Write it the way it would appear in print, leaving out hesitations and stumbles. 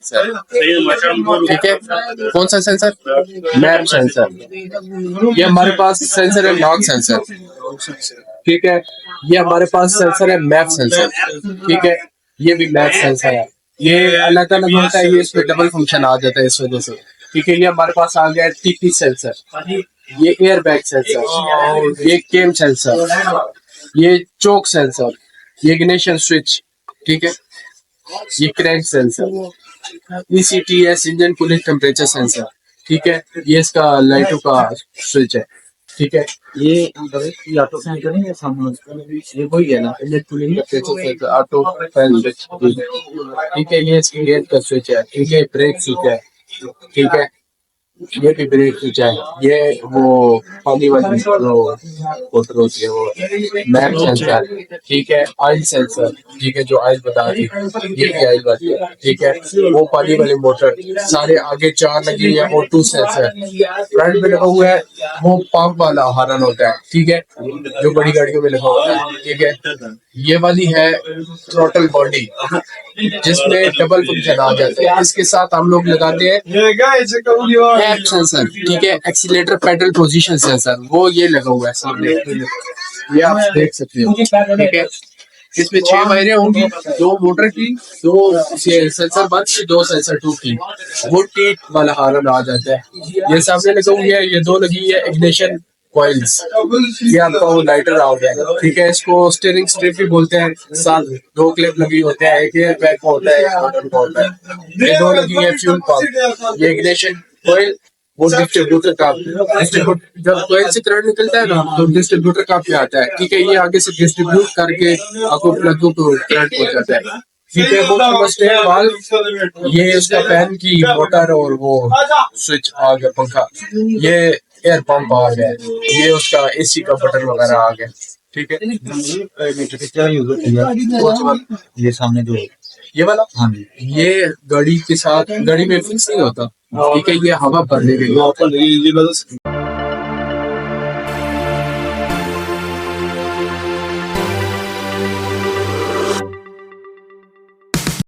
Sensor, ठीक है। कौन सा सेंसर? Map sensor. ये हमारे पास सेंसर है लॉग सेंसर, ठीक है। ये हमारे पास सेंसर है मैप सेंसर, ठीक है। ये भी मैप सेंसर है। ये अलग अलग होता है, ये इसमें डबल फंक्शन आ जाता है इस वजह से, ठीक है। ये हमारे पास आ गया टीपी सेंसर, ये एयर बैग सेंसर, ये केम सेंसर, ये चोक सेंसर, ये इग्निशन स्विच, ठीक है। ये crank sensor, ECTS engine cooling temperature sensor, ठीक है। ये इसका लाइटों का स्विच है, ठीक है। ये ऑटो सेंसर नहीं है सामने, ये वही है ना, engine cooling temperature sensor, auto fan, ठीक है। ये इसकी गेट का स्विच है, ठीक है। ब्रेक स्विच है, ठीक है। ये भी ब्रेक स्विच है। ये वो पानी वाली मोटर होती है, वो मैप सेंसर, ठीक है। ऑयल सेंसर, ठीक है, जो ऑयल बता दी, ये भी ऑयल वाली है, ठीक है। वो पानी वाली मोटर, सारे आगे चार लगी हुई है। O2 सेंसर फ्रंट में लगा हुआ है, वो पंप वाला हॉर्न होता है, ठीक है, जो बड़ी गाड़ियों में लगा होता है, ठीक है। ये वाली है थ्रोटल बॉडी, जिसमें डबल फंक्शन आ जाते हैं। इसके साथ हम लोग लगाते हैं एप सेंसर, ठीक है। एक्सीलेटर पेडल पोजीशन सेंसर, वो ये लगा हुआ है सामने, ये आप देख सकते हो, ठीक है। इसमें 6 वायरें होंगी, 2 मोटर की, 2 सेंसर 1, 2 सेंसर 2 की। वो टी वाला हॉर्न आ जाता है। ये सामने लगा हुई है, ये 2 लगी है इग्निशन कॉइल्स, ये आपका वो लाइटर आ गया, ठीक है। इसको स्टीयरिंग स्ट्रिप भी बोलते हैं। साथ 2 क्लिप लगी होते हैं, एक एयर बैग का होता है, एक मोटर का होता है। ये 2 लगी है फ्यूल पंप, ये इग्निशन कॉइल, वो डिस्ट्रीब्यूटर का, जब कॉइल से करंट निकलता है ना, तो डिस्ट्रीब्यूटर का पे आता है, ठीक है। ये आगे से डिस्ट्रीब्यूट करके आपको प्लगों को करंट पहुंचाता है, ठीक है। वो समझते हैं वाल्व, ये उसका फैन की मोटर और वो स्विच आ गया, पंखा, ये एयर पंप आ गया, ये उसका AC का बटन वगैरह आ गया, ठीक है। ये सामने जो ये वाला, हाँ जी, ये गाड़ी के साथ, गाड़ी में फिक्स नहीं होता, ठीक है। ये हवा भरने के लिए